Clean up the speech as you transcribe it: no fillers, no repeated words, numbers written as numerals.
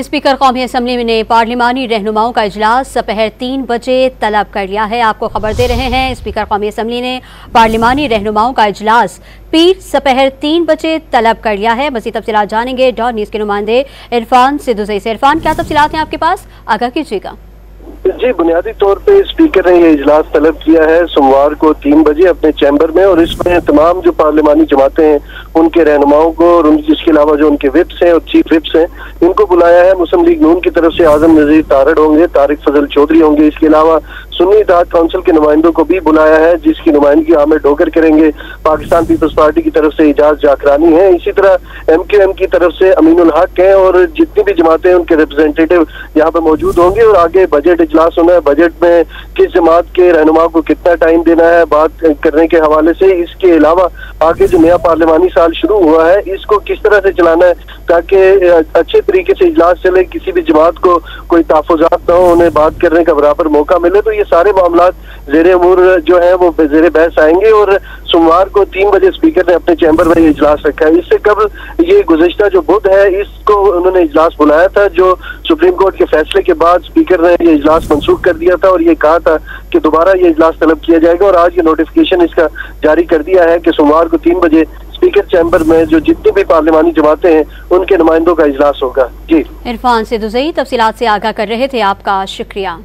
Speaker कौमी assembly ने पार्लिमानी रहनुमाओं का इजलास दोपहर 3 बजे तलब कर लिया है। आपको खबर दे रहे हैं, स्पीकर कौमी असम्बली ने पार्लिमानी रहनुमाओं का इजलास पीर दोपहर 3 बजे तलब कर लिया है। मज़ीद तफसीलात जानेंगे डॉन न्यूज़ के नुमाइंदे इरफान सिद्धूज़ई से। इरफान, क्या तफसीलात हैं आपके पास, आगाह कीजिएगा। जी, बुनियादी तौर पे स्पीकर ने ये इजलास तलब किया है सोमवार को 3 बजे अपने चैम्बर में, और इसमें तमाम जो पार्लिमानी जमातें हैं उनके रहनुमाओं को और इसके अलावा जो उनके विप्स हैं और चीफ विप्स हैं इनको बुलाया है। मुस्लिम लीग नून की तरफ से आजम नजीर तारड़ होंगे, तारिक फजल चौधरी होंगे। इसके अलावा सुन्नी इत्तेहाद काउंसिल के नुमाइंदों को भी बुलाया है, जिसकी नुमाइंदगी आमिर डोगर करेंगे। पाकिस्तान पीपल्स पार्टी की तरफ से इजाज जाकरानी है, इसी तरह MQM की तरफ से अमीनुल हक है, और जितनी भी जमातें उनके रिप्रेजेंटेटिव यहाँ पर मौजूद होंगे। और आगे बजट इजलास होना है, बजट में किस जमात के रहनुमा को कितना टाइम देना है बात करने के हवाले से। इसके अलावा आगे जो नया पार्लिमानी साल शुरू हुआ है इसको किस तरह से चलाना है ताकि अच्छे तरीके से इजलास चले, किसी भी जमात को कोई तहफ़्फ़ुज़ात ना हो, उन्हें बात करने का बराबर मौका मिले। तो ये सारे मामला ज़ेरे अमूर जो है वो ज़ेरे बहस आएंगे, और सोमवार को 3 बजे स्पीकर ने अपने चैम्बर में इजलास रखा है। इससे कबल ये गुज़िश्ता जो बुध है इसको उन्होंने इजलास बुलाया था, जो सुप्रीम कोर्ट के फैसले के बाद स्पीकर ने ये इजलास मनसूख कर दिया था और ये कहा था कि दोबारा ये इजलास तलब किया जाएगा। और आज ये नोटिफिकेशन इसका जारी कर दिया है कि सोमवार को 3 बजे स्पीकर चैम्बर में जो जितनी भी पार्लिमानी जमातें हैं उनके नुमाइंदों का इजलास होगा। जी, इरफान सिद्धूज़ई तफसीलात से आगाह कर रहे थे, आपका शुक्रिया।